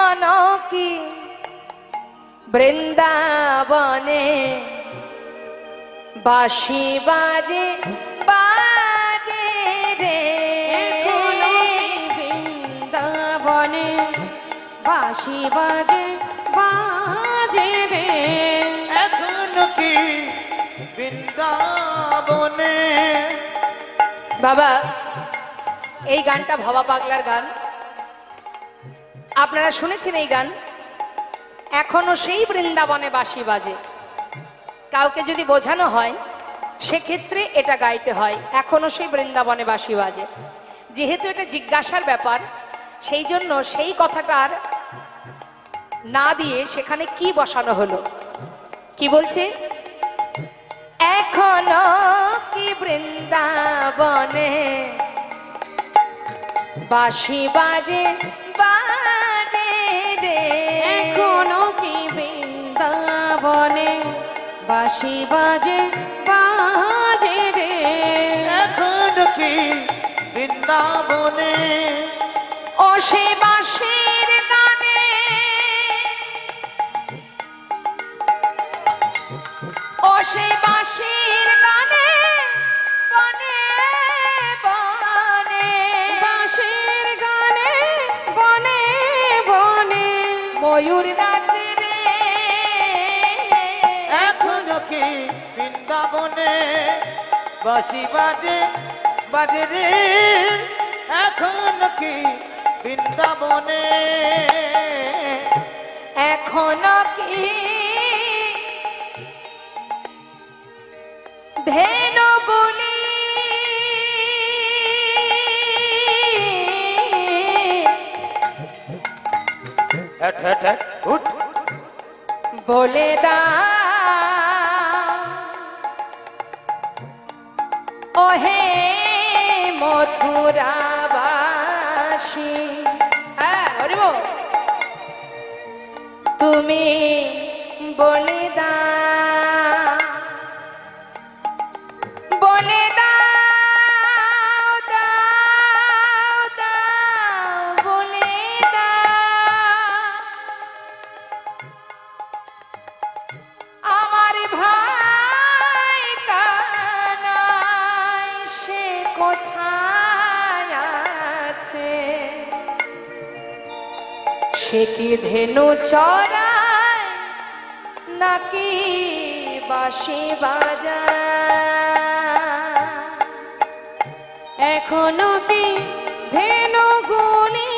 এখনো কি বৃন্দাবনে বাঁশি বাজে বাজে রে, এখনো কি বৃন্দাবনে বাঁশি বাজে বাজে রে, এখনো কি বৃন্দাবনে। বাবা এই গানটা ভবা পাগলার গান, আপনারা শুনেছেন এই গান। এখনো সেই বৃন্দাবনে বাঁশি বাজে, কাউকে যদি বোঝানো হয় সেক্ষেত্রে এটা গাইতে হয়, এখনো সেই বৃন্দাবনে বাঁশি বাজে। যেহেতু এটা জিজ্ঞাসার ব্যাপার, সেই জন্য সেই কথাটার না দিয়ে সেখানে কি বসানো হলো, কি বলছে, এখনো কি বৃন্দাবনে বাঁশি বাজে বাজে রে, এখনো কি বৃন্দাবনে বাঁশি বাজে বাজে রে, এখনো কি বৃন্দাবনে। ও সে বাঁশির গানে, ও সে বাঁশির গানে বনে বনে, বাঁশির গানে বনে বনে ময়ূর নাচে রে, এখনো কি বৃন্দাবনে বাঁশি বাজে বাজে রে, এখনো কি বৃন্দাবনে। এখনো কি ধেনুগুলি উঠ বলে দা ওহে মথুরাবাসী, হ্যাঁ হরিব, তুমি বলে দা বলে দাও দাও দাও বলে দাও আমার ভাই কানাই সে কোথায় আছে, সে কি ধেনু চড়ায় নাকি বাঁশি বাজায়, এখনো কি ধেনুগুলি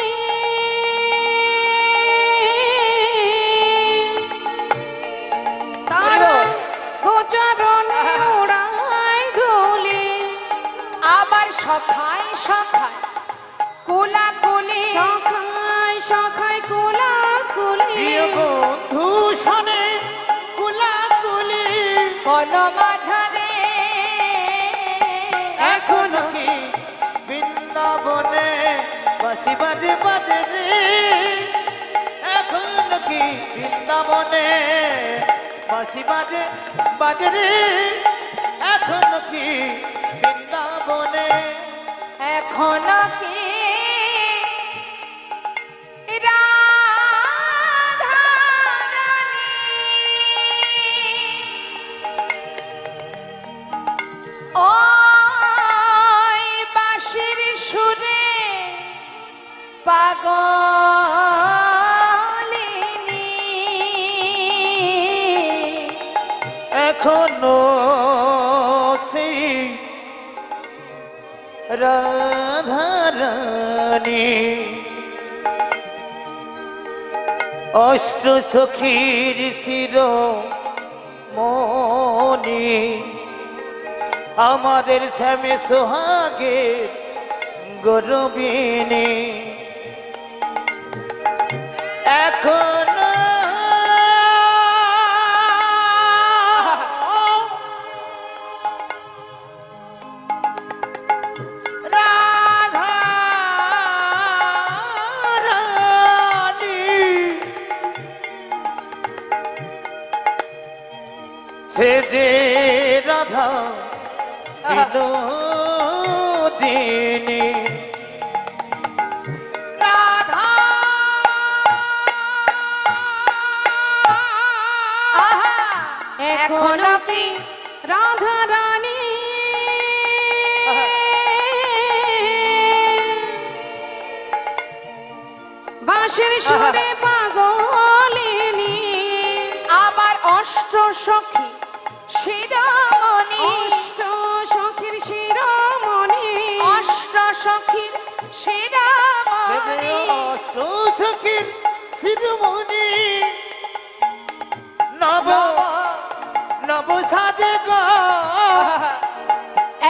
তারা গোচরণে উড়ায় ধুলি, আবার সখায় সখায় কুলাকুলি, সখায় সখায় কুলাকুলি, প্রিয় বন্ধু শোনে কুলাকুলি, বন মাঝারে এখনো কি বৃন্দাবনে বাঁশি বাজে বাজে রে, এখনো কি বৃন্দাবনে বাঁশি বাজে বাজে রে, এখনো কি বৃন্দাবনে। এখনো কি রাধা রানী ওই বাঁশির সুরে পাগলিনী, এখনো সেই রাধারানী অষ্ট সখীর শির মনি, আমাদের শ্যামে সোহাগে গরবিনী, এখনো রাধা রানী সে যে রাধা বিনোদিনী, রাধা আহা এখনো কি রাধা রানী বাঁশের সুরে পাগলিনী আবার অষ্ট সখী শিরোমণি অষ্ট সখীর শিরোমণি অষ্ট সখীর শিরোমণি সখীর শিরোমণি নব নব সাজে গো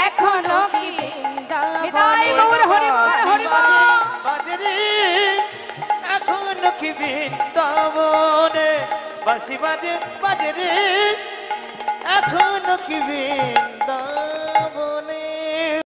এখনো কি হৃদয় গৌর হরি বল, হরি বল। বাজরে এখন কি বৃন্দাবনে বাসি বাজে বাজরে এখন কি বৃন্দাবনে